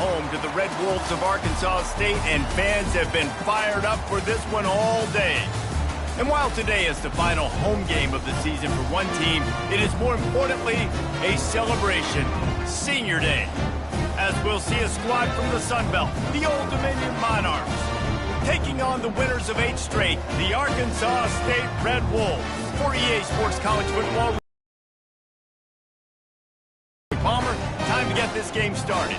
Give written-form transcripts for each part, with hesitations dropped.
home to the Red Wolves of Arkansas State, and fans have been fired up for this one all day. And while today is the final home game of the season for one team, it is more importantly a celebration, Senior Day, as we'll see a squad from the Sun Belt, the Old Dominion Monarchs, taking on the winners of 8 straight, the Arkansas State Red Wolves. For EA Sports College Football, Palmer, time to get this game started.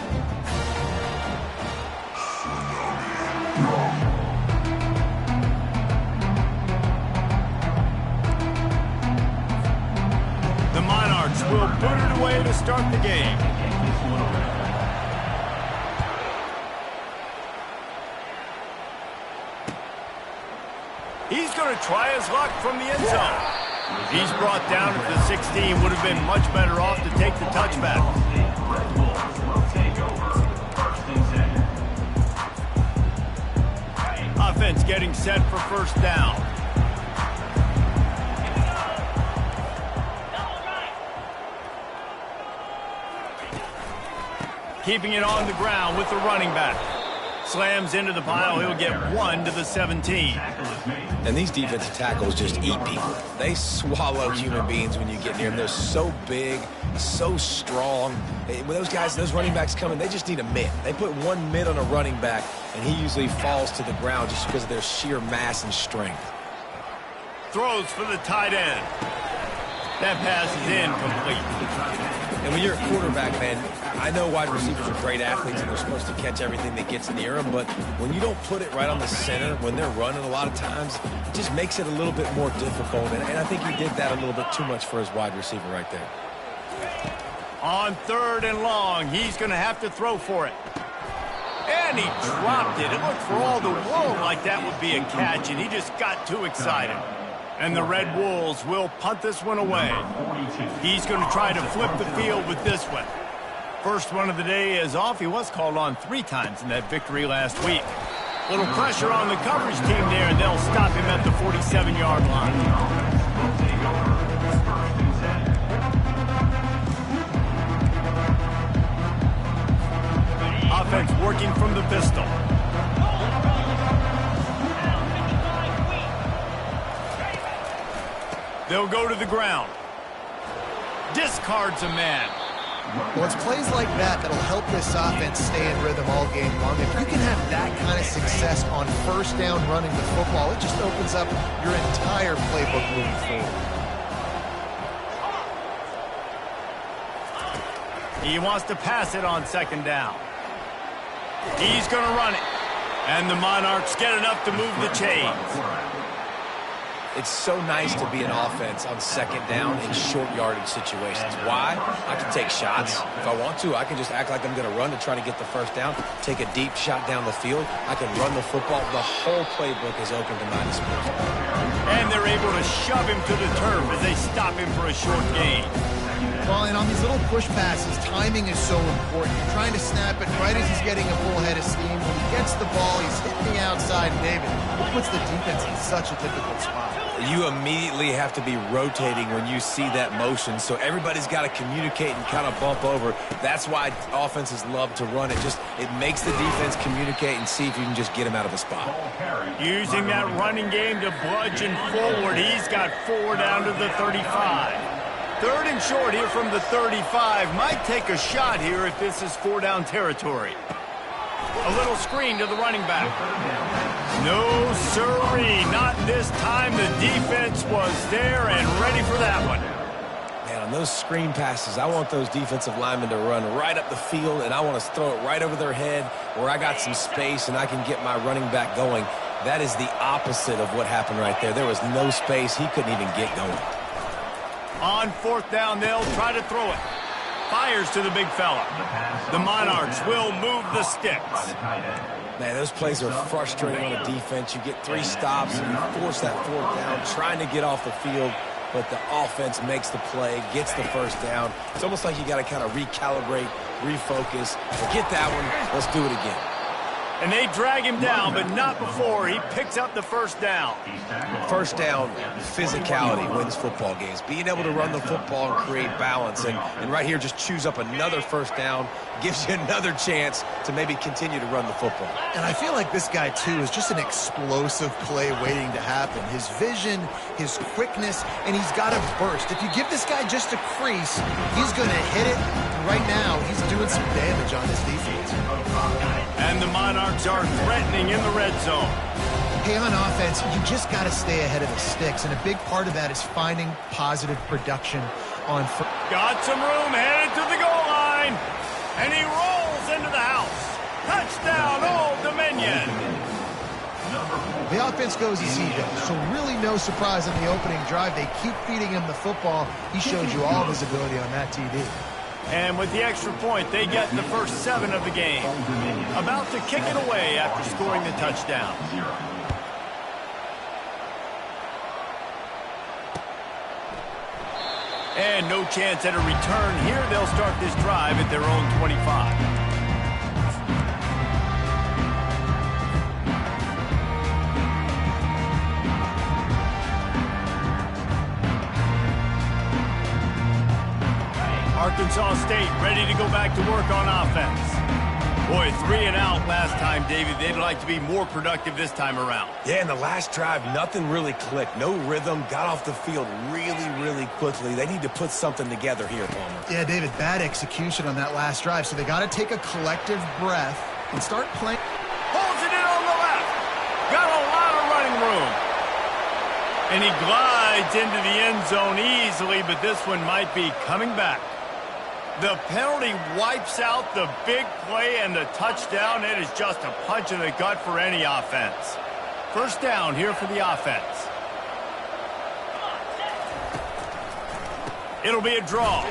The Monarchs will put it away to start the game. He's going to try his luck from the end zone. He's brought down at the 16. Would have been much better off to take the touchback. Offense getting set for first down. Keeping it on the ground with the running back. Slams into the pile. He'll get 1 to the 17. And these defensive tackles just eat people. They swallow human beings when you get near them. They're so big, so strong. When those guys, those running backs come in, they just need a mid. They put 1 mid on a running back, and he usually falls to the ground just because of their sheer mass and strength. Throws for the tight end. That pass is incomplete. And when you're a quarterback, man, I know wide receivers are great athletes and they're supposed to catch everything that gets near them, but when you don't put it right on the center, when they're running a lot of times, it just makes it a little bit more difficult. And I think he did that a little bit too much for his wide receiver right there. On 3rd and long, he's going to have to throw for it. And he dropped it. It looked for all the world like that would be a catch, and he just got too excited. And the Red Wolves will punt this one away. He's going to try to flip the field with this one. First one of the day is off. He was called on 3 times in that victory last week. Little pressure on the coverage team there, and they'll stop him at the 47-yard line. Offense working from the pistol. They'll go to the ground. Discards a man. Well, it's plays like that that'll help this offense stay in rhythm all game long. If you can have that kind of success on first down running the football, it just opens up your entire playbook moving forward. He wants to pass it on 2nd down. He's going to run it. And the Monarchs get enough to move the chains. It's so nice to be an offense on 2nd down in short yardage situations. Why? I can take shots. If I want to, I can just act like I'm going to run to try to get the first down, take a deep shot down the field. I can run the football. The whole playbook is open to my disposal. And they're able to shove him to the turf as they stop him for a short gain. Well, and on these little push passes, timing is so important. You're trying to snap it right as he's getting a full head of steam. When he gets the ball, he's hitting the outside, and David, it puts the defense in such a difficult spot. You immediately have to be rotating when you see that motion, so everybody's got to communicate and kind of bump over. That's why offenses love to run it. It makes the defense communicate and see if you can just get him out of a spot. Using that running game to bludgeon forward. He's got 4 down to the 35. 3rd and short here from the 35. Might take a shot here if this is 4-down territory. A little screen to the running back. No, sirree, not this time. The defense was there and ready for that one. Man, on those screen passes, I want those defensive linemen to run right up the field, and I want to throw it right over their head where I got some space and I can get my running back going. That is the opposite of what happened right there. There was no space. He couldn't even get going. On 4th down, they'll try to throw it. Fires to the big fella. The Monarchs will move the sticks. Man, those plays are frustrating on a defense. You get 3 stops and you force that 4th down, trying to get off the field, but the offense makes the play, gets the first down. It's almost like you got to kind of recalibrate, refocus. Forget that one. Let's do it again. And they drag him down, but not before he picks up the first down. First down, physicality wins football games. Being able to run the football and create balance. And right here, just choose up another first down, gives you another chance to maybe continue to run the football. And I feel like this guy, too, is just an explosive play waiting to happen. His vision, his quickness, and he's got a burst. If you give this guy just a crease, he's going to hit it. And right now, he's doing some damage on this defense. And the Monarchs are threatening in the red zone. Hey, on offense, you just got to stay ahead of the sticks, and a big part of that is finding positive production on foot. Got some room, headed to the goal line, and he rolls into the house. Touchdown, Old Dominion. The offense goes as he goes, so really no surprise on the opening drive. They keep feeding him the football. He showed you all visibility on that TD. And with the extra point, they get the first 7 of the game. About to kick it away after scoring the touchdown. And no chance at a return here. They'll start this drive at their own 25. Arkansas State ready to go back to work on offense. Boy, 3 and out last time, David. They'd like to be more productive this time around. Yeah, in the last drive, nothing really clicked. No rhythm, got off the field really quickly. They need to put something together here, Palmer. Yeah, David, bad execution on that last drive, so they got to take a collective breath and start playing. Holds it in on the left. Got a lot of running room. And he glides into the end zone easily, but this one might be coming back. The penalty wipes out the big play and the touchdown. It is just a punch in the gut for any offense. First down here for the offense. It'll be a draw.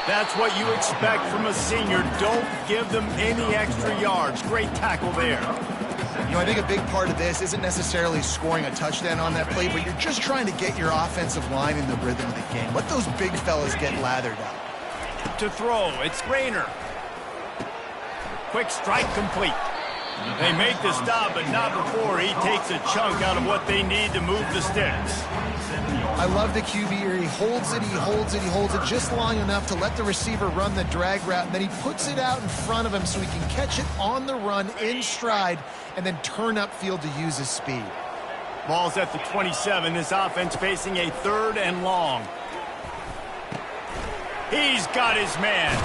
That's what you expect from a senior. Don't give them any extra yards. Great tackle there. You know, I think a big part of this isn't necessarily scoring a touchdown on that play, but you're just trying to get your offensive line in the rhythm of the game. Let those big fellas get lathered up. To throw, it's Rayner. Quick strike complete. They make the stop, but not before he takes a chunk out of what they need to move the sticks. I love the QB here. He holds it just long enough to let the receiver run the drag route, and then he puts it out in front of him so he can catch it on the run in stride and then turn upfield to use his speed. Ball's at the 27. This offense facing a 3rd and long. He's got his man.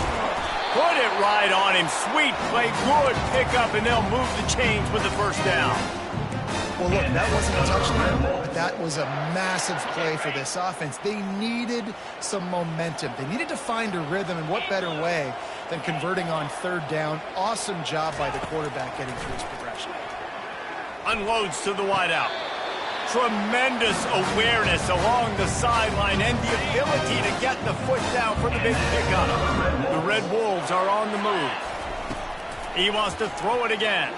Put it right on him. Sweet play, good pickup, and they'll move the chains with the first down. Well, look, that wasn't a touchdown, but that was a massive play for this offense. They needed some momentum. They needed to find a rhythm, and what better way than converting on 3rd down. Awesome job by the quarterback getting through his progression. Unloads to the wideout. Tremendous awareness along the sideline and the ability to get the foot down for the big pickup. The Red Wolves are on the move. He wants to throw it again.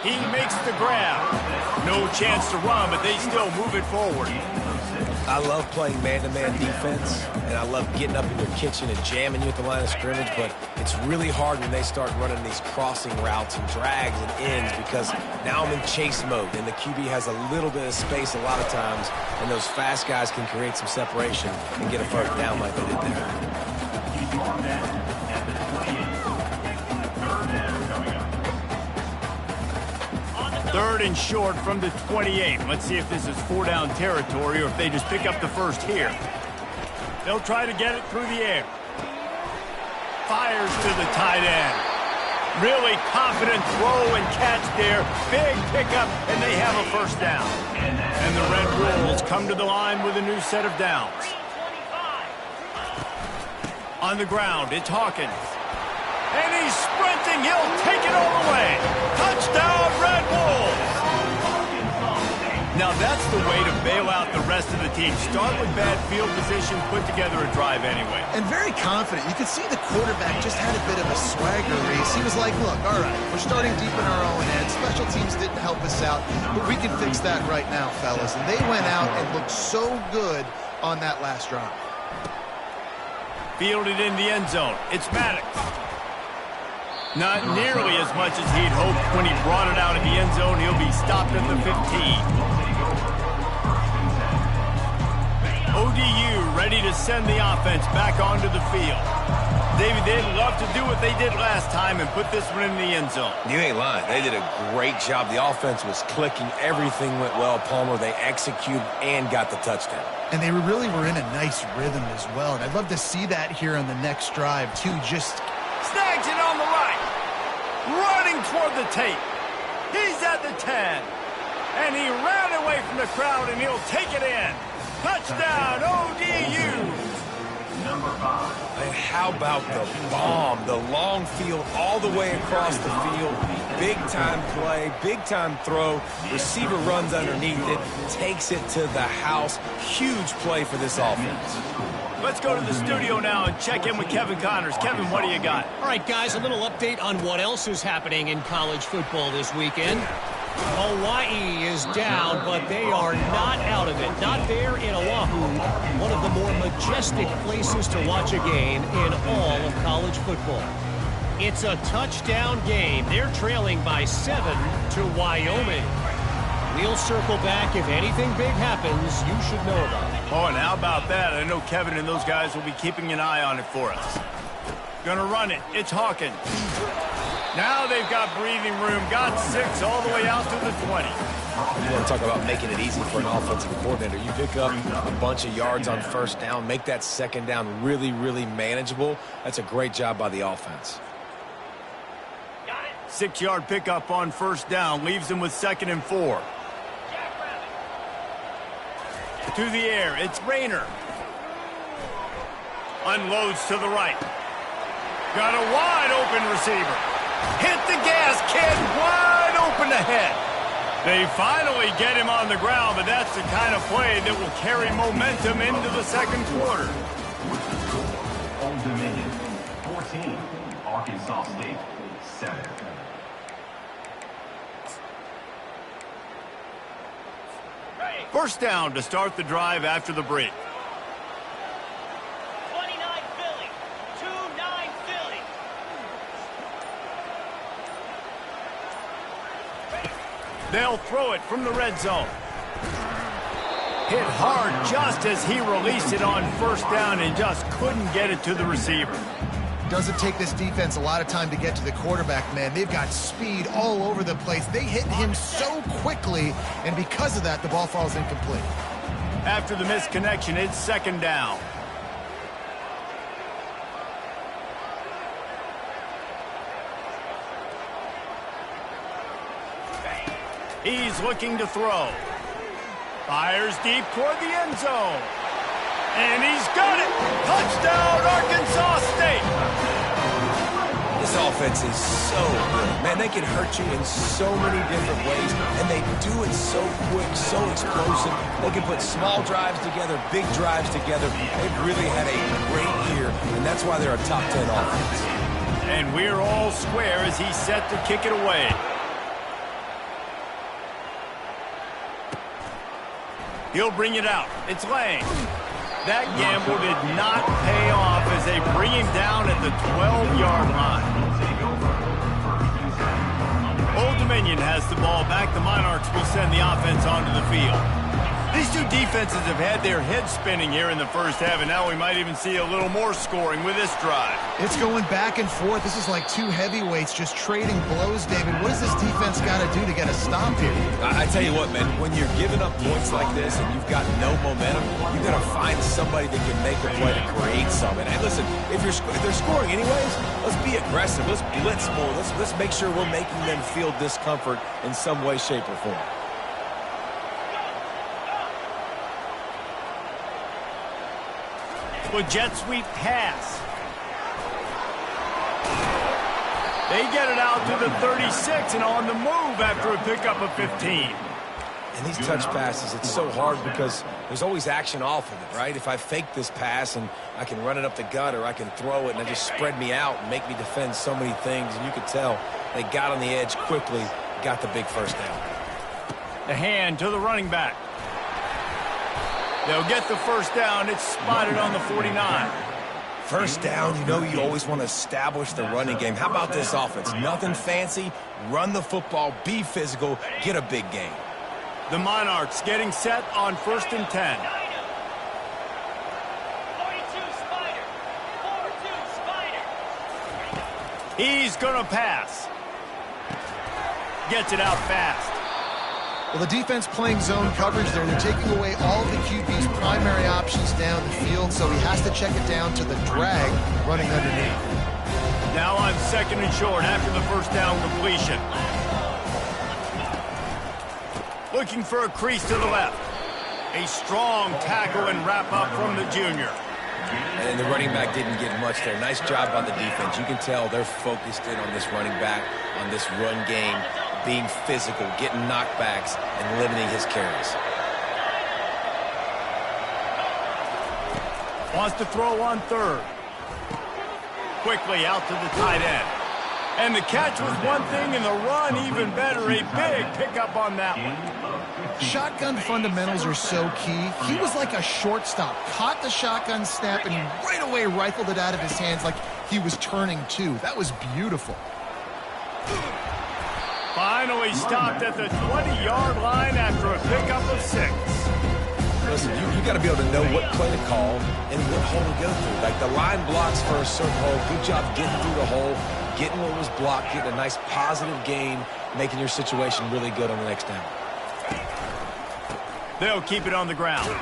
He makes the grab. No chance to run, but they still move it forward. I love playing man-to-man defense, and I love getting up in your kitchen and jamming you at the line of scrimmage, but it's really hard when they start running these crossing routes and drags and ends because now I'm in chase mode, and the QB has a little bit of space a lot of times, and those fast guys can create some separation and get a first down like they did there. 3rd and short from the 28. Let's see if this is 4-down territory or if they just pick up the first here. They'll try to get it through the air. Fires to the tight end. Really confident throw and catch there. Big pickup, and they have a first down. And the Red Wolves come to the line with a new set of downs. On the ground, it's Hawkins. And he's sprinting. He'll take it all the way. Touchdown, Red Wolves. Now that's the way to bail out the rest of the team. Start with bad field position, put together a drive anyway. And very confident. You could see the quarterback just had a bit of a swagger race. He was like, look, all right, we're starting deep in our own end. Special teams didn't help us out, but we can fix that right now, fellas. And they went out and looked so good on that last drive. Fielded in the end zone. It's Maddox. Not nearly as much as he'd hoped when he brought it out of the end zone. He'll be stopped at the 15. ODU ready to send the offense back onto the field. David, they'd love to do what they did last time and put this one in the end zone. You ain't lying. They did a great job. The offense was clicking. Everything went well, Palmer. They executed and got the touchdown. And they really were in a nice rhythm as well. And I'd love to see that here on the next drive, too. Just snags it on the right. Running toward the tape. He's at the 10. And he ran away from the crowd, and he'll take it in. Touchdown, ODU. Number 5. And how about the bomb? The long field all the way across the field. Big-time play, big-time throw. Receiver runs underneath it, takes it to the house. Huge play for this offense. Let's go to the studio now and check in with Kevin Connors. Kevin, what do you got? All right, guys, a little update on what else is happening in college football this weekend. Hawaii is down, but they are not out of it. Not there in Oahu, one of the more majestic places to watch a game in all of college football. It's a touchdown game. They're trailing by 7 to Wyoming. We'll circle back. If anything big happens, you should know about it. Oh, and how about that? I know Kevin and those guys will be keeping an eye on it for us. Gonna run it. It's Hawkins. Now they've got breathing room. Got 6 all the way out to the 20. You want to talk about making it easy for an offensive coordinator. You pick up a bunch of yards on first down, make that second down really, really manageable. That's a great job by the offense. 6-yard pickup on first down. Leaves them with 2nd and 4. To the air. It's Rayner. Unloads to the right. Got a wide open receiver. Hit the gas, kid. Wide open ahead. They finally get him on the ground, but that's the kind of play that will carry momentum into the second quarter. Old Dominion, 14. Arkansas State, 7. First down to start the drive after the break. 29 Philly. 2-9 Philly. They'll throw it from the red zone. Hit hard just as he released it on first down and just couldn't get it to the receiver. doesn't take this defense a lot of time to get to the quarterback, man. They've got speed all over the place. They hit him so quickly, and because of that, the ball falls incomplete. After the missed connection, it's 2nd down. He's looking to throw. Fires deep toward the end zone. And he's got it! Touchdown, Arkansas State! This offense is so good. Man, they can hurt you in so many different ways, and they do it so quick, so explosive. They can put small drives together, big drives together. They've really had a great year, and that's why they're a top 10 offense. And we're all square as he's set to kick it away. He'll bring it out. It's Lang. That gamble did not pay off as they bring him down at the 12-yard line. Old Dominion has the ball back. The Monarchs will send the offense onto the field. These two defenses have had their heads spinning here in the first half, and now we might even see a little more scoring with this drive. It's going back and forth. This is like two heavyweights just trading blows, David. What does this defense got to do to get a stop here? I tell you what, man, when you're giving up points like this and you've got no momentum, you've got to find somebody that can make a play to create something. And listen, if they're scoring anyways, let's be aggressive. Let's blitz more. Let's make sure we're making them feel discomfort in some way, shape, or form. With jet sweep pass. They get it out to the 36 and on the move after a pickup of 15. And these touch passes, it's so hard because there's always action off of it, right? If I fake this pass and I can run it up the gut or I can throw it and it just spread me out and make me defend so many things, and you could tell they got on the edge quickly, got the big first down. The hand to the running back. They'll get the first down. It's spotted on the 49. First down, you know you always want to establish the running game. How about this offense? Nothing fancy. Run the football, be physical, get a big gain. The Monarchs getting set on 1st and 10. 42 Spider. 4-2 Spider. He's going to pass. Gets it out fast. Well, the defense playing zone coverage there. They're taking away all of the QB's primary options down the field, so he has to check it down to the drag running underneath. Now on 2nd and short after the first down completion. Looking for a crease to the left. A strong tackle and wrap up from the junior. And the running back didn't get much there. Nice job by the defense. You can tell they're focused in on this running back, on this run game, being physical, getting knockbacks, and limiting his carries. Wants to throw on 3rd. Quickly out to the tight end. And the catch was one thing, and the run even better. A big pickup on that one. Shotgun fundamentals are so key. He was like a shortstop. Caught the shotgun snap, and he right away rifled it out of his hands like he was turning two. That was beautiful. Finally stopped at the 20-yard line after a pickup of 6. Listen, you got to be able to know what play to call and what hole to go through. Like the line blocks for a certain hole. Good job getting through the hole, getting what was blocked, getting a nice positive gain, making your situation really good on the next down. They'll keep it on the ground.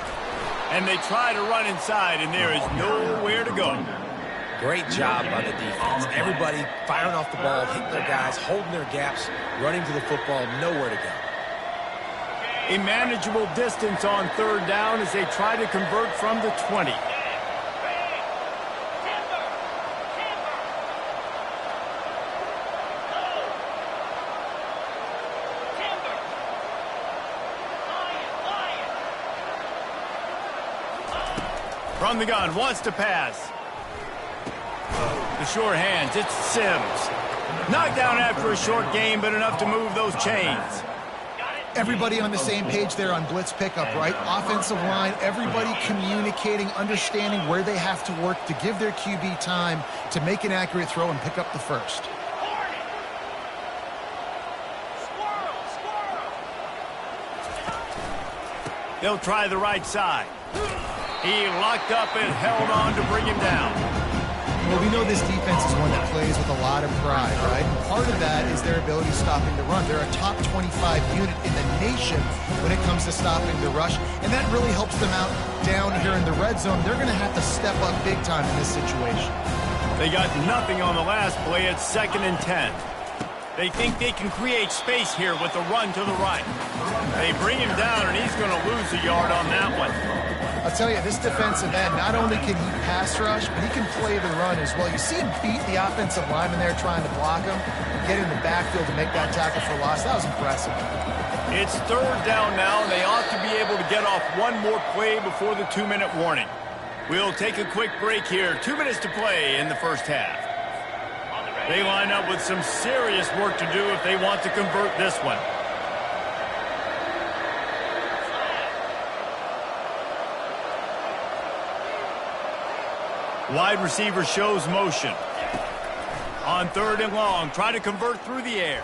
And they try to run inside, and there is nowhere to go. Great job by the defense. Everybody firing off the ball, hitting their guys, holding their gaps, running to the football, nowhere to go. A manageable distance on 3rd down as they try to convert from the 20. From the gun, wants to pass. The short hands, it's Sims. Knocked down after a short game, but enough to move those chains. Everybody on the same page there on blitz pickup, right? Offensive line, everybody communicating, understanding where they have to work to give their QB time to make an accurate throw and pick up the first. They'll try the right side. He locked up and held on to bring him down. Well, we know this defense is one that plays with a lot of pride, right? And part of that is their ability stopping the run. They're a top 25 unit in the nation when it comes to stopping the rush, and that really helps them out down here in the red zone. They're going to have to step up big time in this situation. They got nothing on the last play at 2nd and 10. They think they can create space here with the run to the right. They bring him down, and he's going to lose a yard on that one. I'll tell you, this defensive end, not only can he pass rush, but he can play the run as well. You see him beat the offensive lineman there trying to block him, get in the backfield to make that tackle for loss. That was impressive. It's 3rd down now, and they ought to be able to get off one more play before the 2-minute warning. We'll take a quick break here. 2 minutes to play in the first half. They line up with some serious work to do if they want to convert this one. Wide receiver shows motion. On 3rd and long, try to convert through the air.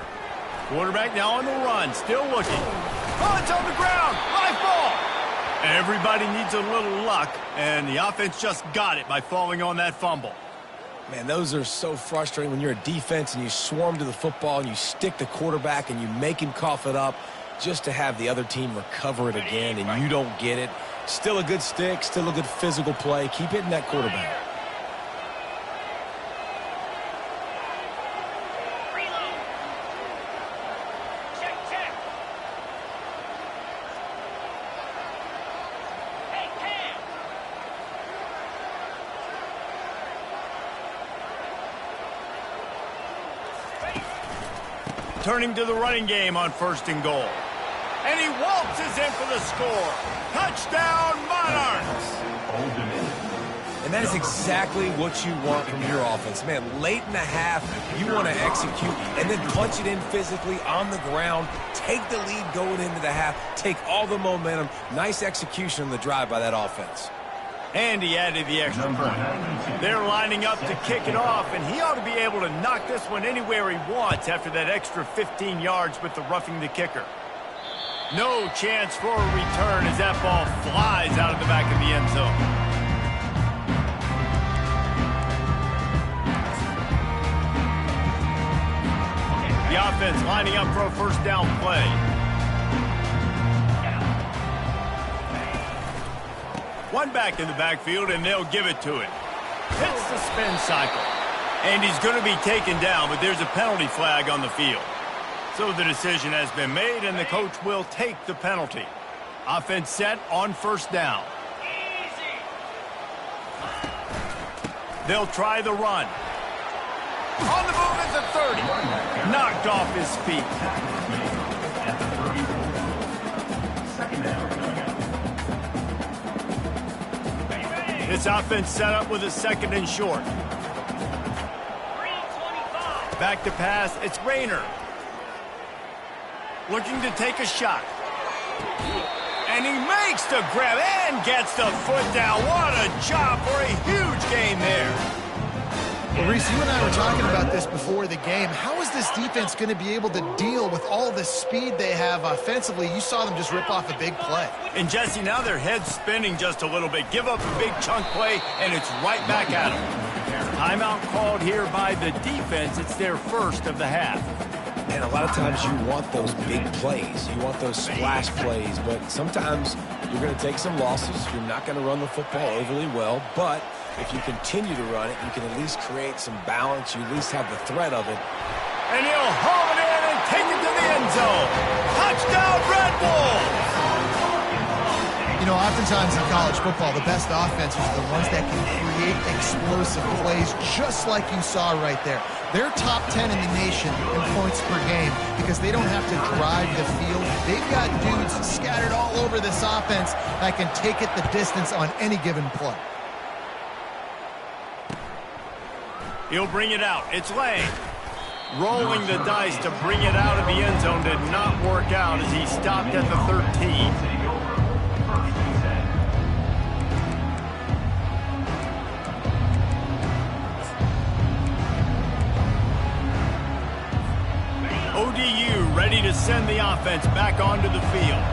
Quarterback now on the run, still looking. Oh, it's on the ground, live ball. Everybody needs a little luck, and the offense just got it by falling on that fumble. Man, those are so frustrating when you're a defense and you swarm to the football and you stick the quarterback and you make him cough it up just to have the other team recover it again and you don't get it. Still a good stick, still a good physical play. Keep hitting that quarterback. Turning to the running game on 1st and goal. And he waltzes in for the score. Touchdown, Monarchs! And that is exactly what you want from your offense. Man, late in the half, you want to execute and then punch it in physically on the ground, take the lead going into the half, take all the momentum. Nice execution on the drive by that offense. And he added the extra point. They're lining up to kick it off, and he ought to be able to knock this one anywhere he wants after that extra 15 yards with the roughing the kicker. No chance for a return as that ball flies out of the back of the end zone. The offense lining up for a first down play. One back in the backfield, and they'll give it to him. Hits the spin cycle. And he's going to be taken down, but there's a penalty flag on the field. So the decision has been made, and the coach will take the penalty. Offense set on first down. They'll try the run. On the move at the 30. Knocked off his feet. At the 30. Second down. This offense set up with a second and short. Back to pass, it's Rayner. Looking to take a shot. And he makes the grab and gets the foot down. What a job for a huge gain there. Well, Reese, you and I were talking about this before the game. How is this defense going to be able to deal with all the speed they have offensively? You saw them just rip off a big play. And, Jesse, now their head's spinning just a little bit. Give up a big chunk play, and it's right back at them. Timeout called here by the defense. It's their first of the half. And a lot of times you want those big plays. You want those splash plays. But sometimes you're going to take some losses. You're not going to run the football overly well. But if you continue to run it, you can at least create some balance. You at least have the threat of it. And he'll haul it in and take it to the end zone. Touchdown, Red Bulls! You know, oftentimes in college football, the best offenses are the ones that can create explosive plays, just like you saw right there. They're top 10 in the nation in points per game because they don't have to drive the field. They've got dudes scattered all over this offense that can take it the distance on any given play. He'll bring it out. It's Lane. Rolling the dice to bring it out of the end zone did not work out as he stopped at the 13. ODU ready to send the offense back onto the field.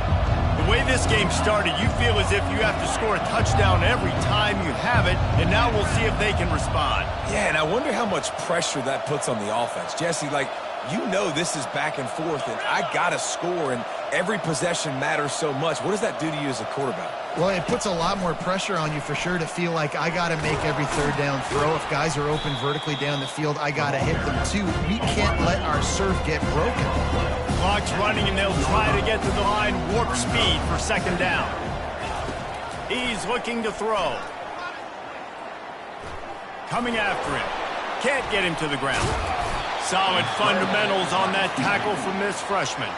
The way this game started, you feel as if you have to score a touchdown every time you have it, and now we'll see if they can respond. Yeah, and I wonder how much pressure that puts on the offense. Jesse, like, you know this is back and forth, and I got to score, and every possession matters so much. What does that do to you as a quarterback? Well, it puts a lot more pressure on you for sure to feel like I got to make every third down throw. If guys are open vertically down the field, I got to hit them too. We can't let our serve get broken. Clock's running, and they'll try to get to the line warp speed for second down. He's looking to throw. Coming after him. Can't get him to the ground. Solid fundamentals on that tackle from this freshman.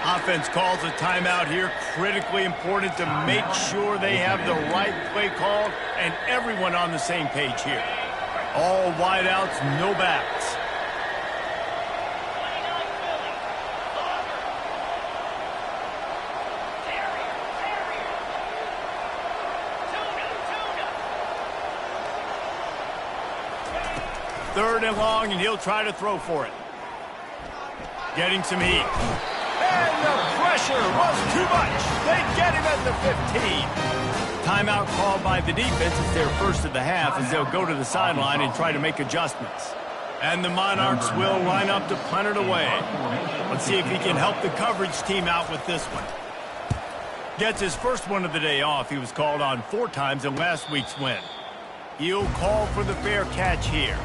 Offense calls a timeout here. Critically important to make sure they have the right play called and everyone on the same page here. All wideouts, no backs. Third and long, and he'll try to throw for it. Getting some heat. And the pressure was too much. They get him at the 15. Timeout called by the defense. It's their first of the half as they'll go to the sideline and try to make adjustments. And the Monarchs will line up to punt it away. Let's see if he can help the coverage team out with this one. Gets his first one of the day off. He was called on 4 times in last week's win. He'll call for the fair catch here.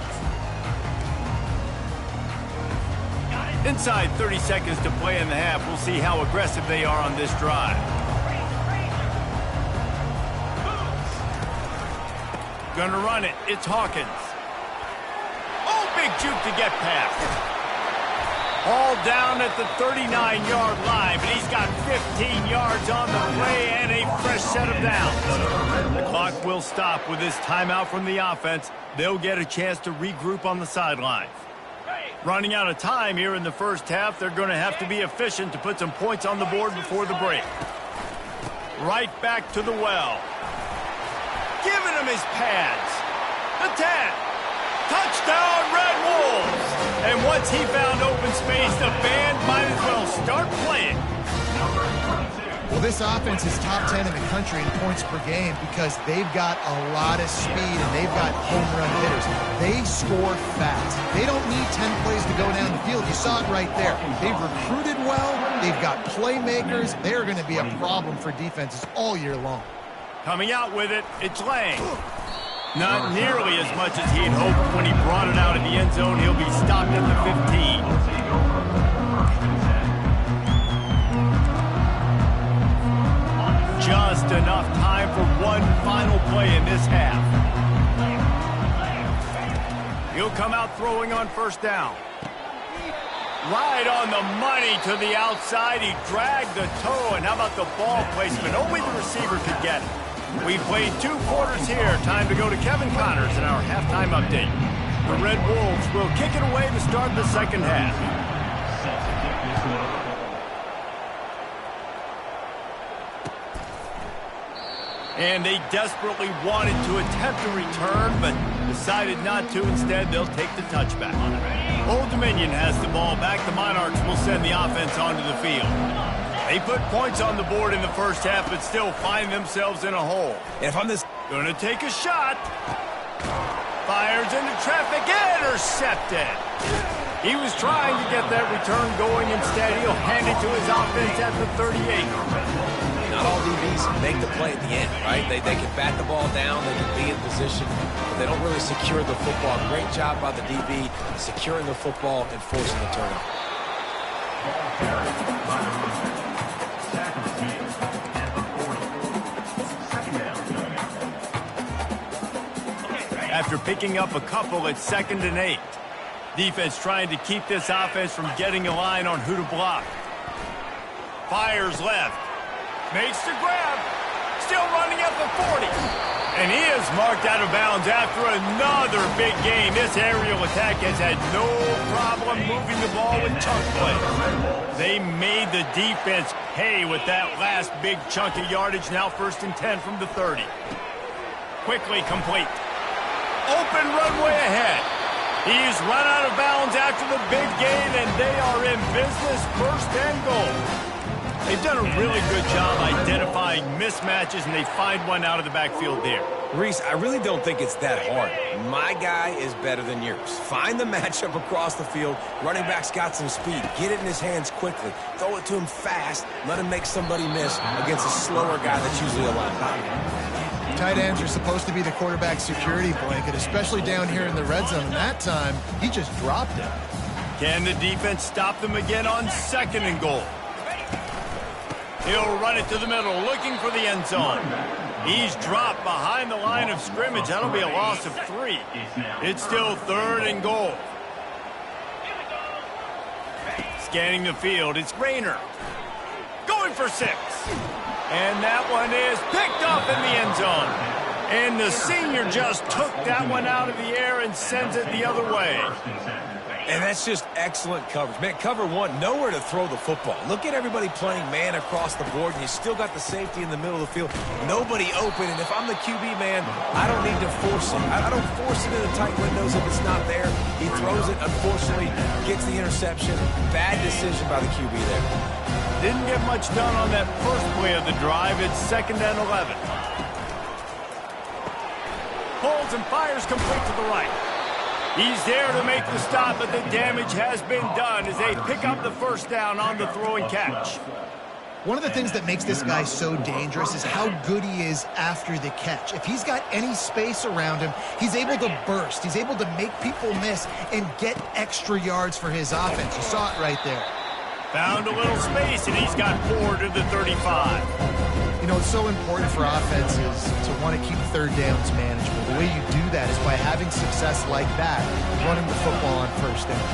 Inside 30 seconds to play in the half. We'll see how aggressive they are on this drive. Gonna run it. It's Hawkins. Oh, big juke to get past. All down at the 39-yard line, but he's got 15 yards on the play and a fresh set of downs. The clock will stop with this timeout from the offense. They'll get a chance to regroup on the sidelines. Running out of time here in the first half, they're going to have to be efficient to put some points on the board before the break. Right back to the well. giving him his pads. The 10. Touchdown, Red Wolves. And once he found open space, the band might as well start playing. Well, this offense is top 10 in the country in points per game because they've got a lot of speed and they've got home run hitters. They score fast. They don't need 10 plays to go down the field. You saw it right there. They've recruited well. They've got playmakers. They're going to be a problem for defenses all year long. Coming out with it, it's Lang. Not nearly as much as he'd hoped when he brought it out of the end zone. He'll be stopped at the 15. Just enough time for one final play in this half. He'll come out throwing on first down. Right on the money to the outside. He dragged the toe, and how about the ball placement? Only the receiver could get it. We played 2 quarters here. Time to go to Kevin Connors in our halftime update. The Red Wolves will kick it away to start the second half. And they desperately wanted to attempt a return, but decided not to. Instead, they'll take the touchback. Old Dominion has the ball back. The Monarchs will send the offense onto the field. They put points on the board in the first half, but still find themselves in a hole. And if I'm this... Gonna take a shot. Fires into traffic. Intercepted. He was trying to get that return going. Instead, he'll hand it to his offense at the 38. Not all DBs make the play at the end, right? They can bat the ball down, they can be in position, but they don't really secure the football. Great job by the DB securing the football and forcing the turnover. After picking up a couple, it's 2nd and 8. Defense trying to keep this offense from getting a line on who to block. Fires left. Makes the grab. Still running at the 40. And he is marked out of bounds after another big game. This aerial attack has had no problem moving the ball with chunk plays. They made the defense pay with that last big chunk of yardage. Now 1st and 10 from the 30. Quickly complete. Open runway ahead. He's run out of bounds after the big game, and they are in business. 1st and goal. They've done a really good job identifying mismatches, and they find one out of the backfield there. Reese, I really don't think it's that hard. My guy is better than yours. Find the matchup across the field. Running back's got some speed. Get it in his hands quickly. Throw it to him fast. Let him make somebody miss against a slower guy that's usually a linebacker. Tight ends are supposed to be the quarterback's security blanket, especially down here in the red zone. And that time, he just dropped it. Can the defense stop them again on 2nd and goal? He'll run it to the middle, looking for the end zone. He's dropped behind the line of scrimmage. That'll be a loss of 3. It's still 3rd and goal. Scanning the field, it's Rayner. Going for 6. And that one is picked up in the end zone. And the senior just took that one out of the air and sends it the other way. And that's just excellent coverage. Man, cover 1, nowhere to throw the football. Look at everybody playing man across the board, and you still got the safety in the middle of the field. Nobody open, and if I'm the QB, man, I don't need to force it. I don't force it into tight windows if it's not there. He throws it, unfortunately, gets the interception. Bad decision by the QB there. Didn't get much done on that first play of the drive. It's 2nd and 11. Pulls and fires complete to the right. He's there to make the stop, but the damage has been done as they pick up the 1st down on the throw and catch. One of the things that makes this guy so dangerous is how good he is after the catch. If he's got any space around him, he's able to burst. He's able to make people miss and get extra yards for his offense. You saw it right there. Found a little space, and he's got 4 to the 35. You know, it's so important for offenses to want to keep 3rd downs manageable. The way you do that is by having success like that, running the football on 1st down.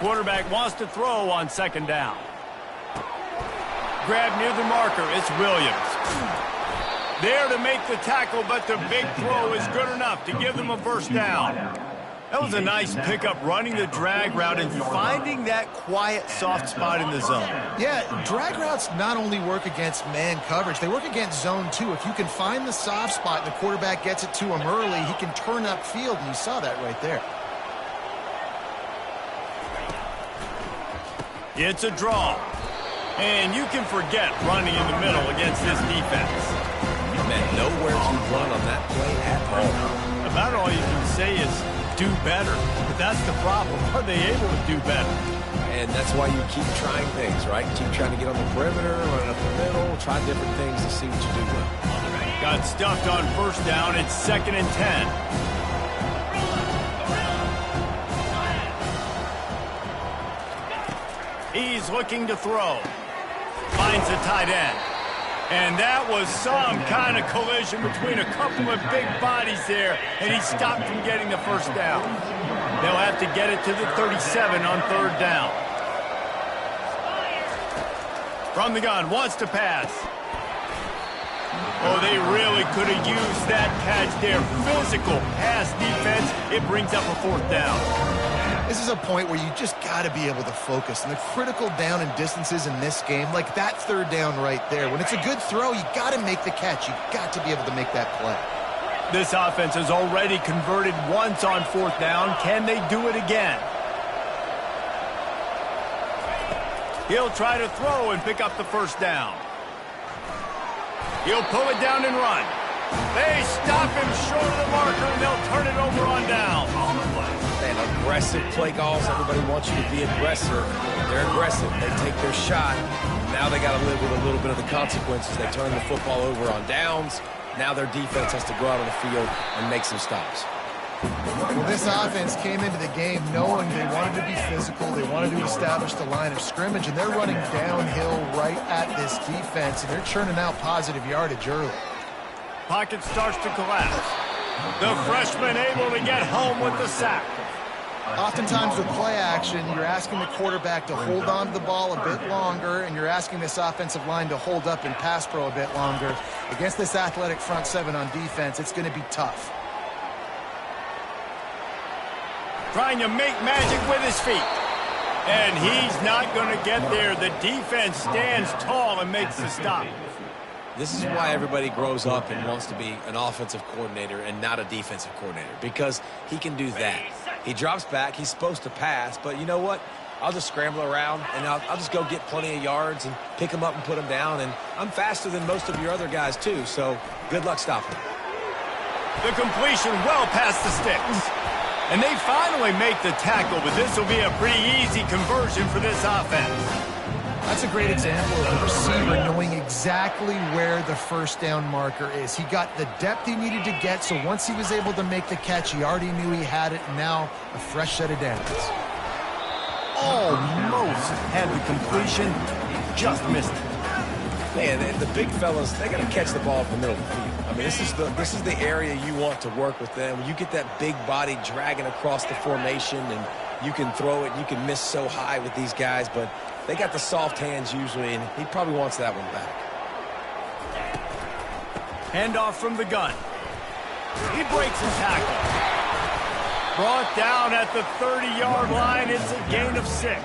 Quarterback wants to throw on 2nd down. Grab near the marker. It's Williams. There to make the tackle, but the big throw is good enough to give them a 1st down. That was a nice pickup, running the drag route and finding that quiet, soft spot in the zone. Yeah, drag routes not only work against man coverage, they work against zone too. If you can find the soft spot and the quarterback gets it to him early, he can turn upfield, and you saw that right there. It's a draw. And you can forget running in the middle against this defense. Man, nowhere to run on that play at all. About all you can say is do better. But that's the problem. Are they able to do better? And that's why you keep trying things, right? Keep trying to get on the perimeter, run up the middle, try different things to see what you do well. Got stuffed on first down. It's 2nd and 10. He's looking to throw. Finds the tight end. And that was some kind of collision between a couple of big bodies there, and he stopped from getting the first down. They'll have to get it to the 37 on 3rd down. From the gun, wants to pass. Oh, they really could have used that catch there. Physical pass defense. It brings up a 4th down. This is a point where you just got to be able to focus. And the critical down and distances in this game, like that 3rd down right there, when it's a good throw, you got to make the catch. You got to be able to make that play. This offense has already converted once on 4th down. Can they do it again? He'll try to throw and pick up the first down. He'll pull it down and run. They stop him short of the marker, and they'll turn it over on down. Man, aggressive play calls. Everybody wants you to be aggressive. They're aggressive. They take their shot. Now they got to live with a little bit of the consequences. They turn the football over on downs. Now their defense has to go out on the field and make some stops. Well, this offense came into the game knowing they wanted to be physical. They wanted to establish the line of scrimmage, and they're running downhill right at this defense, and they're churning out positive yardage early. Pocket starts to collapse. The freshman able to get home with the sack. Oftentimes with play action, you're asking the quarterback to hold on to the ball a bit longer, and you're asking this offensive line to hold up in pass pro a bit longer. Against this athletic front 7 on defense, it's going to be tough. Trying to make magic with his feet. And he's not going to get there. The defense stands tall and makes the stop. This is why everybody grows up and wants to be an offensive coordinator and not a defensive coordinator, because he can do that. He drops back. He's supposed to pass, but you know what? I'll just scramble around, and I'll just go get plenty of yards and pick them up and put them down, and I'm faster than most of your other guys, too, so good luck stopping him. The completion well past the sticks. And they finally make the tackle, but this will be a pretty easy conversion for this offense. That's a great example of a receiver knowing exactly where the first down marker is. He got the depth he needed to get, so once he was able to make the catch, he already knew he had it, and now a fresh set of downs. Almost had the completion, just missed it. Man, the big fellas, they got to catch the ball from the middle of the field. I mean, this is the area you want to work with them. You get that big body dragging across the formation, and you can throw it, and you can miss so high with these guys, but they got the soft hands usually, and he probably wants that one back. Handoff from the gun. He breaks the tackle. Brought down at the 30-yard line. It's a gain of 6.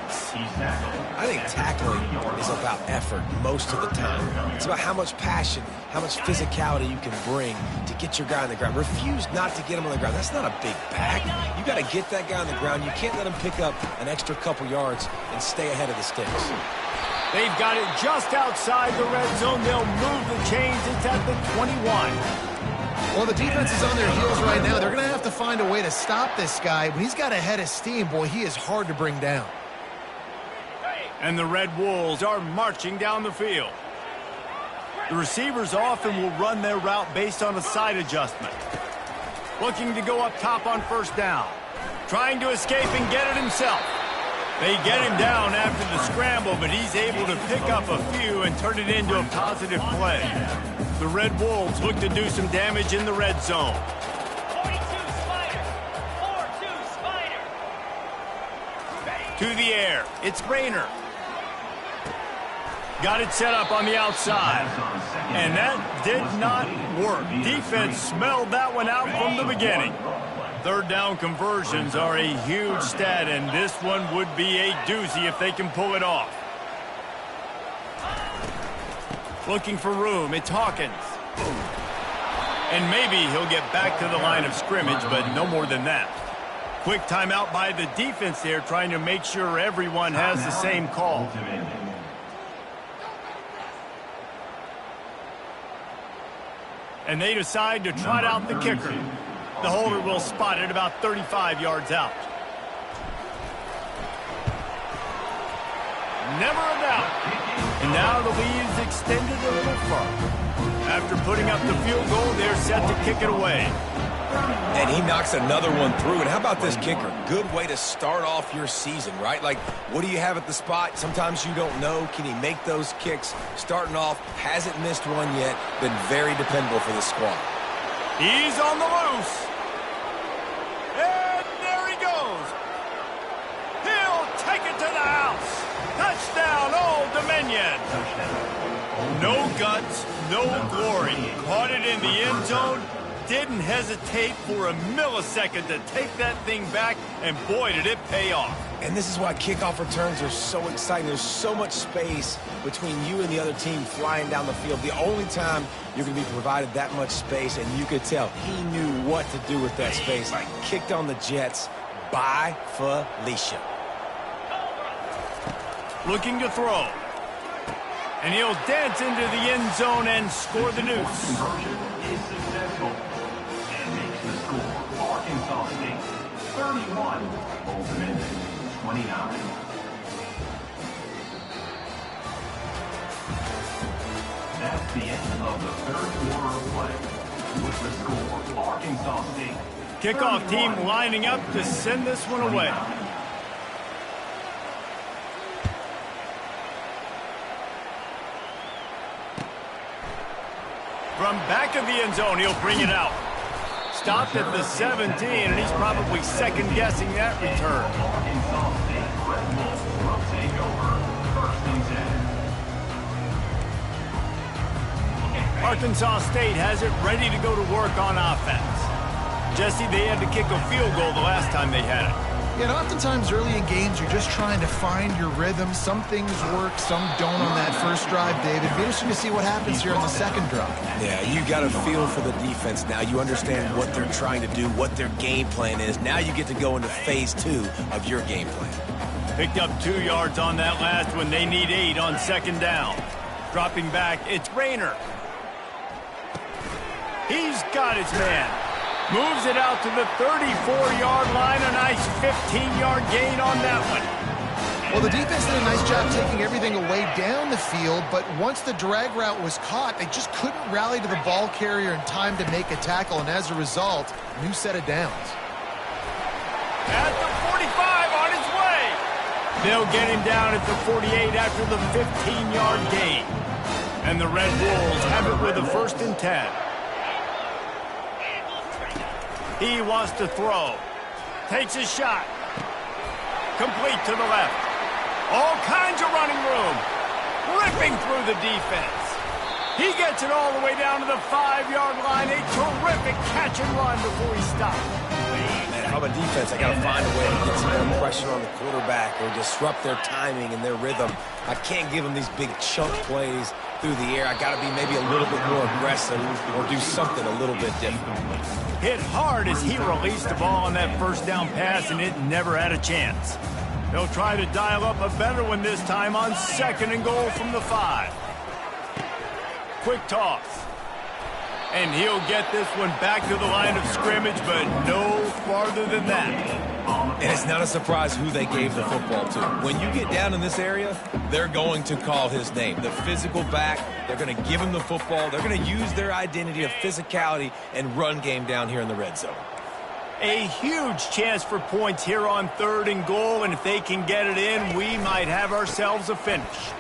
I think tackling is about effort most of the time. It's about how much passion, how much physicality you can bring to get your guy on the ground. Refuse not to get him on the ground. That's not a big back. You got to get that guy on the ground. You can't let him pick up an extra couple yards and stay ahead of the sticks. They've got it just outside the red zone. They'll move the chains. It's at the 21. Well, the defense is on their heels right now. They're going to have to find a way to stop this guy. When he's got a head of steam, boy, he is hard to bring down. And the Red Wolves are marching down the field. The receivers often will run their route based on a side adjustment. Looking to go up top on first down. Trying to escape and get it himself. They get him down after the scramble, but he's able to pick up a few and turn it into a positive play. The Red Wolves look to do some damage in the red zone. 42 Spider. 4-2 Spider. To the air. It's Rayner. Got it set up on the outside. And that did not work. Defense smelled that one out from the beginning. Third down conversions are a huge stat, and this one would be a doozy if they can pull it off. Looking for room, it's Hawkins. And maybe he'll get back to the line of scrimmage, but no more than that. Quick timeout by the defense there, trying to make sure everyone has the same call. And they decide to trot out the kicker. The holder will spot it about 35 yards out. Never a doubt. And now the lead is extended a little further. After putting up the field goal, they're set to kick it away. And he knocks another one through. And how about this kicker? Good way to start off your season, right? Like, what do you have at the spot? Sometimes you don't know. Can he make those kicks? Starting off, hasn't missed one yet. Been very dependable for the squad. He's on the loose. And there he goes. He'll take it to the house. Touchdown, Old Dominion. No guts, no glory. Caught it in the end zone. Didn't hesitate for a millisecond to take that thing back, and boy, did it pay off. And this is why kickoff returns are so exciting. There's so much space between you and the other team flying down the field. The only time you're going to be provided that much space, and you could tell he knew what to do with that space. Kicked on the Jets by Felicia. Looking to throw. And he'll dance into the end zone and score the noose. Conversion is successful and makes the score Arkansas State 31, Old Dominion 29. That's the end of the third quarter of play. With the score, Arkansas State. Kickoff team lining up to send this one away. From back of the end zone, he'll bring it out. Stopped at the 17, and he's probably second-guessing that return. Arkansas State Red Wolves will take over. First and 10. Arkansas State has it ready to go to work on offense. Jesse, they had to kick a field goal the last time they had it. Yeah, and oftentimes early in games, you're just trying to find your rhythm. Some things work, some don't on that first drive, David. It'll be interesting to see what happens here on the second drive. Yeah, you got a feel for the defense now. You understand what they're trying to do, what their game plan is. Now you get to go into phase 2 of your game plan. Picked up 2 yards on that last one. They need 8 on second down. Dropping back, it's Rayner. He's got his man. Moves it out to the 34-yard line. A nice 15-yard gain on that one. Well, the defense did a nice job taking everything away down the field, but once the drag route was caught, they just couldn't rally to the ball carrier in time to make a tackle, and as a result, new set of downs. At the 45, on his way. They'll get him down at the 48 after the 15-yard gain. And the Red Wolves have it with a 1st and 10. He wants to throw. Takes a shot. Complete to the left. All kinds of running room. Ripping through the defense. He gets it all the way down to the 5-yard line. A terrific catch and run before he stops. Man, if I'm a defense, I got to find a way to get some more pressure on the quarterback or disrupt their timing and their rhythm. I can't give them these big chunk plays through the air. I got to be maybe a little bit more aggressive or do something a little bit different. Hit hard as he released the ball on that first down pass, and it never had a chance. They'll try to dial up a better one this time on 2nd and goal from the 5. Quick toss. And he'll get this one back to the line of scrimmage, but no farther than that. And it's not a surprise who they gave the football to. When you get down in this area, they're going to call his name. The physical back, they're going to give him the football. They're going to use their identity of physicality and run game down here in the red zone. A huge chance for points here on 3rd and goal, and if they can get it in, we might have ourselves a finish.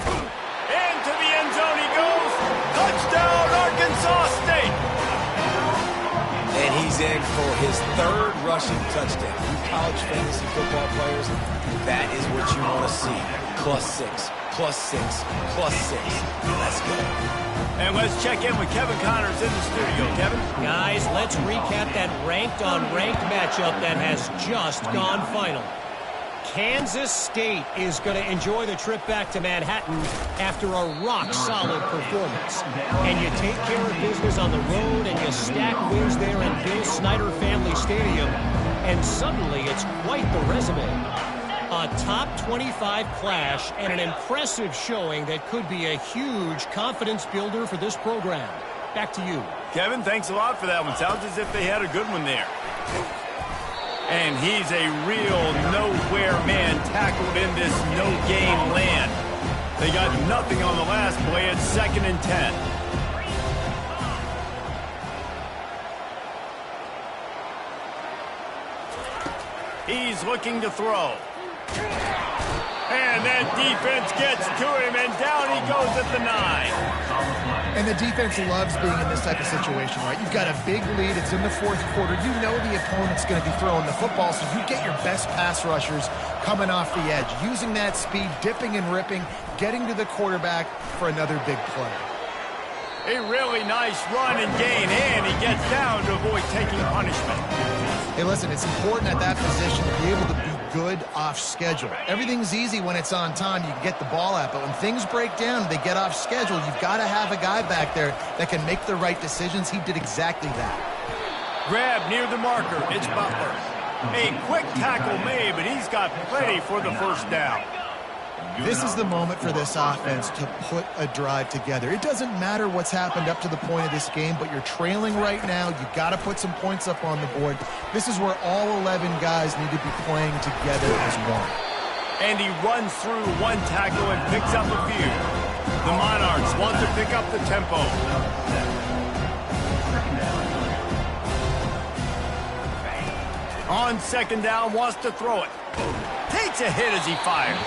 Into the end zone he goes. Touchdown, Arkansas State. And he's in for his 3rd rushing touchdown. You college fantasy football players, that is what you want to see. +6, +6, +6. Let's go. And let's check in with Kevin Connors in the studio. Kevin. Guys, let's recap that ranked-on-ranked matchup that has just gone final. Kansas State is going to enjoy the trip back to Manhattan after a rock-solid performance. And you take care of business on the road and you stack wins there in Bill Snyder Family Stadium, and suddenly it's quite the resume. A top 25 clash and an impressive showing that could be a huge confidence builder for this program. Back to you. Kevin, thanks a lot for that one. Sounds as if they had a good one there. And he's a real nowhere man tackled in this no-gain land. They got nothing on the last play. It's 2nd and 10. He's looking to throw. And that defense gets to him, and down he goes at the 9. And the defense loves being in this type of situation, right? You've got a big lead. It's in the 4th quarter. You know the opponent's going to be throwing the football, so you get your best pass rushers coming off the edge, using that speed, dipping and ripping, getting to the quarterback for another big play. A really nice run and gain, and he gets down to avoid taking punishment. Hey, listen, it's important at that position to be able to be good off schedule. Everything's easy when it's on time. You can get the ball out, but when things break down, they get off schedule. You've got to have a guy back there that can make the right decisions. He did exactly that. Grab near the marker. It's Butler. A quick tackle made, but he's got plenty for the first down. This is the moment for this offense to put a drive together. It doesn't matter what's happened up to the point of this game, but you're trailing right now. You've got to put some points up on the board. This is where all 11 guys need to be playing together as one. And he runs through one tackle and picks up a few. The Monarchs want to pick up the tempo. On 2nd down, wants to throw it. Takes a hit as he fires.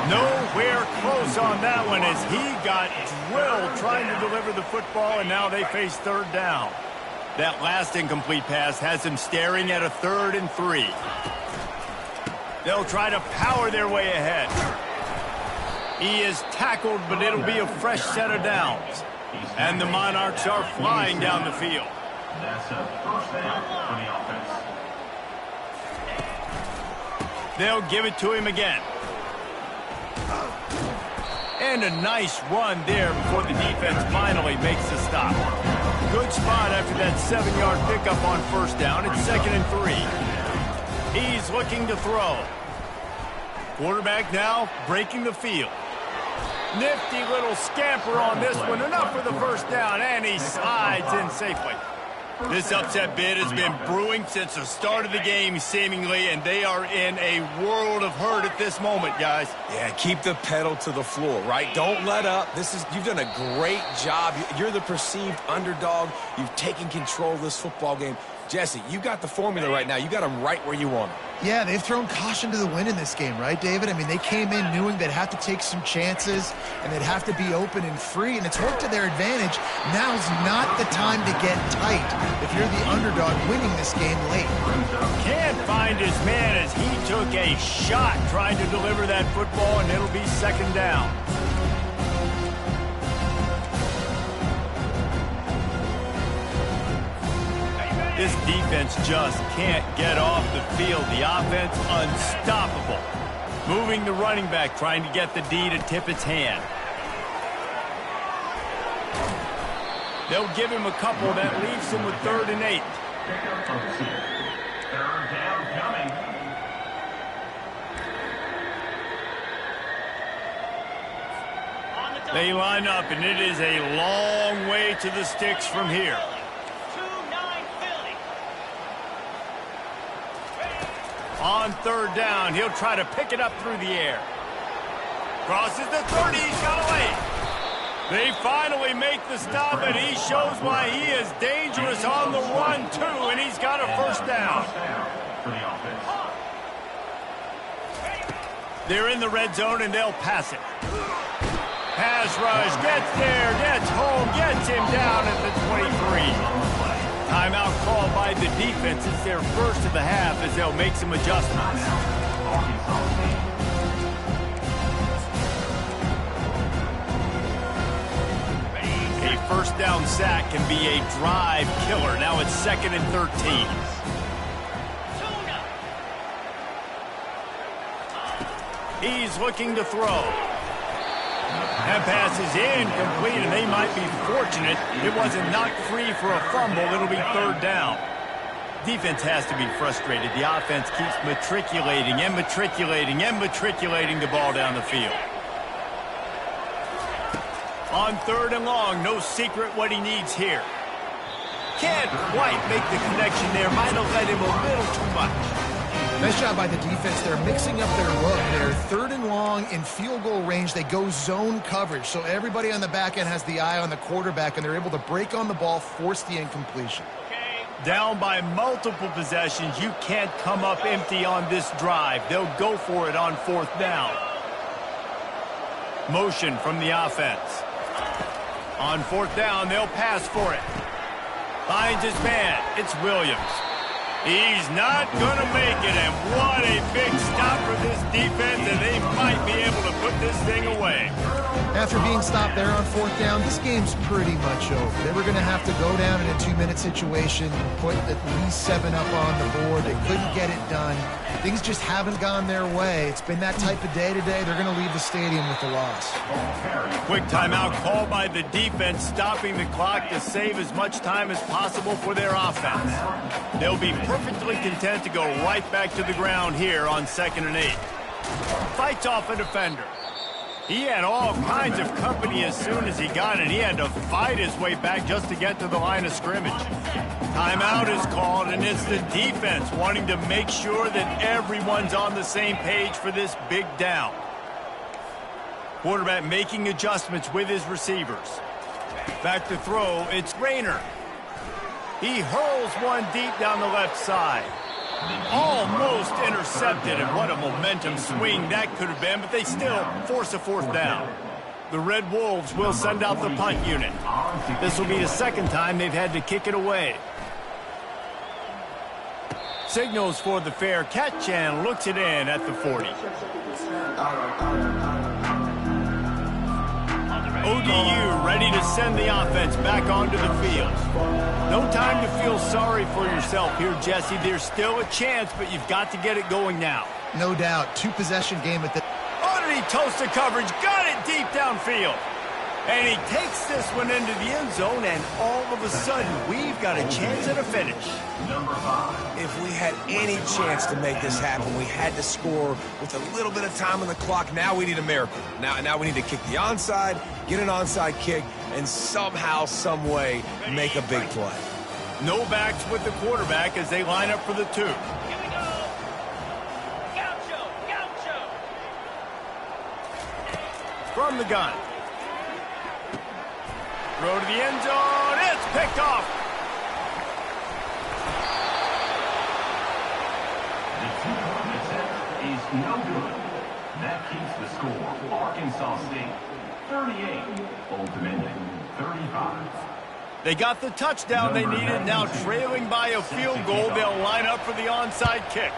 Nowhere close on that one as he got drilled trying to deliver the football, and now they face 3rd down. That last incomplete pass has him staring at a 3rd and 3. They'll try to power their way ahead. He is tackled, but it'll be a fresh set of downs. And the Monarchs are flying down the field. That's a first down for the offense. They'll give it to him again. And a nice run there before the defense finally makes the stop. Good spot after that 7-yard pickup on 1st down. It's 2nd and 3. He's looking to throw. Quarterback now breaking the field. Nifty little scamper on this one. Enough for the first down, and he slides in safely. This upset bid has been brewing since the start of the game, seemingly, and they are in a world of hurt at this moment, guys. Yeah, keep the pedal to the floor, right? Don't let up. You've done a great job. You're the perceived underdog. You've taken control of this football game. Jesse, you got the formula right now. You got them right where you want them. Yeah, they've thrown caution to the wind in this game, right, David? I mean, they came in knowing they'd have to take some chances and they'd have to be open and free, and it's worked to their advantage. Now's not the time to get tight if you're the underdog winning this game late. Can't find his man as he took a shot trying to deliver that football, and it'll be 2nd down. This defense just can't get off the field. The offense unstoppable. Moving the running back, trying to get the D to tip its hand. They'll give him a couple. That leaves him with 3rd and 8. 3rd down coming. They line up, and it is a long way to the sticks from here. On 3rd down, he'll try to pick it up through the air. Crosses the 30, he's got away. They finally make the stop, and he shows why he is dangerous on the run, too, and he's got a 1st down. They're in the red zone, and they'll pass it. Pass rush, gets there, gets home, gets him down at the 23. Timeout called by the defense. It's their first of the half as they'll make some adjustments. A first down sack can be a drive killer. Now it's 2nd and 13. He's looking to throw. That pass is incomplete, and they might be fortunate it wasn't knocked free for a fumble. It'll be 3rd down. Defense has to be frustrated. The offense keeps matriculating and matriculating and matriculating the ball down the field. On 3rd and long, no secret what he needs here. Can't quite make the connection there. Might have led him a little too much. Nice job by the defense. They're mixing up their look. They're 3rd and long in field goal range. They go zone coverage, so everybody on the back end has the eye on the quarterback, and they're able to break on the ball, force the incompletion. Down by multiple possessions, you can't come up empty on this drive. They'll go for it on 4th down. Motion from the offense. On 4th down, they'll pass for it. Finds his man. It's Williams. He's not going to make it, and what a big stop for this defense, and they might be able to put this thing away. After being stopped there on 4th down, this game's pretty much over. They were going to have to go down in a 2-minute situation, put at least 7 up on the board. They couldn't get it done. Things just haven't gone their way. It's been that type of day today. They're going to leave the stadium with the loss. Quick timeout called by the defense, stopping the clock to save as much time as possible for their offense. They'll be perfectly content to go right back to the ground here on 2nd and 8. Fights off a defender. He had all kinds of company as soon as he got it. He had to fight his way back just to get to the line of scrimmage. Timeout is called, and it's the defense wanting to make sure that everyone's on the same page for this big down. Quarterback making adjustments with his receivers. Back to throw, it's Rayner. He hurls one deep down the left side. Almost intercepted, and what a momentum swing that could have been, but they still force a 4th down. The Red Wolves will send out the punt unit. This will be the 2nd time they've had to kick it away. Signals for the fair catch and looks it in at the 40. ODU ready to send the offense back onto the field. No time to feel sorry for yourself here, Jesse. There's still a chance, but you've got to get it going now. No doubt. 2-possession game at the... Underneath toasted coverage, got it deep downfield. And he takes this one into the end zone, and all of a sudden, we've got a chance at a finish. If we had any chance to make this happen, we had to score with a little bit of time on the clock. Now we need a miracle. Now we need to kick the onside, get an onside kick, and somehow, some way, make a big play. No backs with the quarterback as they line up for the 2. Here we go. Gaucho, Gaucho. From the gun. Throw to the end zone. It's picked off. The 2-point attempt is no good. That keeps the score. Arkansas State 38, Old Dominion 35. They got the touchdown they needed. Now trailing by a field goal, they'll line up for the onside kick.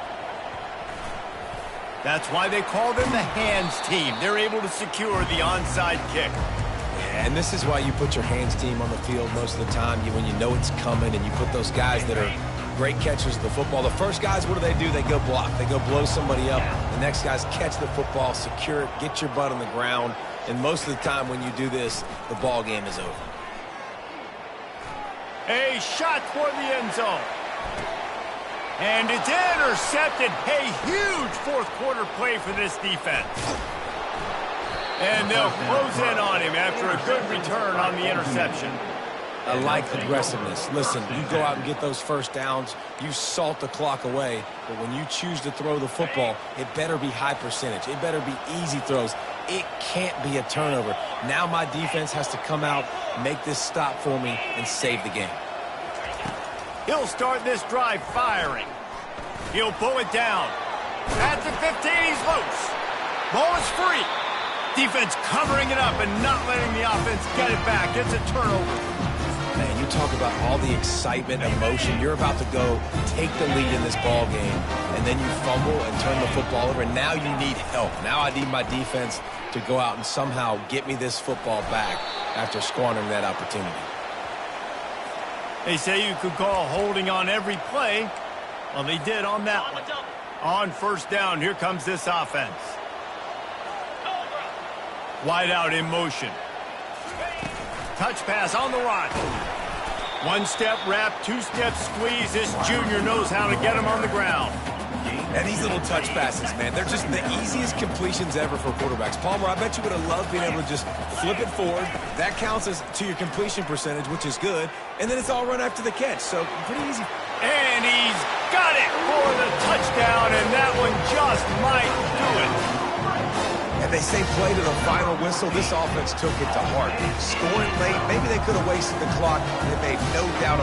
That's why they call them the hands team. They're able to secure the onside kick. And this is why you put your hands team on the field most of the time, when you know it's coming, and you put those guys that are great catchers of the football. The first guys, what do? They go block. They go blow somebody up. The next guys catch the football, secure it, get your butt on the ground. And most of the time when you do this, the ball game is over. A shot for the end zone. And it's intercepted. A huge fourth quarter play for this defense. And they'll close in on him after a good return on the interception. I like aggressiveness. Listen, you go out and get those first downs, you salt the clock away, but when you choose to throw the football, it better be high percentage. It better be easy throws. It can't be a turnover. Now my defense has to come out, make this stop for me, and save the game. He'll start this drive firing. He'll pull it down. At the 15, he's loose. Ball is free. Defense covering it up and not letting the offense get it back. It's a turnover. Man, you talk about all the excitement, emotion. You're about to go take the lead in this ball game, and then you fumble and turn the football over. And now you need help. Now I need my defense to go out and somehow get me this football back after squandering that opportunity. They say you could call holding on every play. Well, they did on that one. On first down, here comes this offense. Wide out in motion. Touch pass on the run. One-step wrap, two-step squeeze. This junior knows how to get him on the ground. And these little touch passes, man, they're just the easiest completions ever for quarterbacks. Palmer, I bet you would have loved being able to just flip it forward. That counts as to your completion percentage, which is good. And then it's all run after the catch, so pretty easy. And he's got it for the touchdown, and that one just might do it. And they say play to the final whistle. This offense took it to heart. Scoring late, maybe they could have wasted the clock. They made no doubt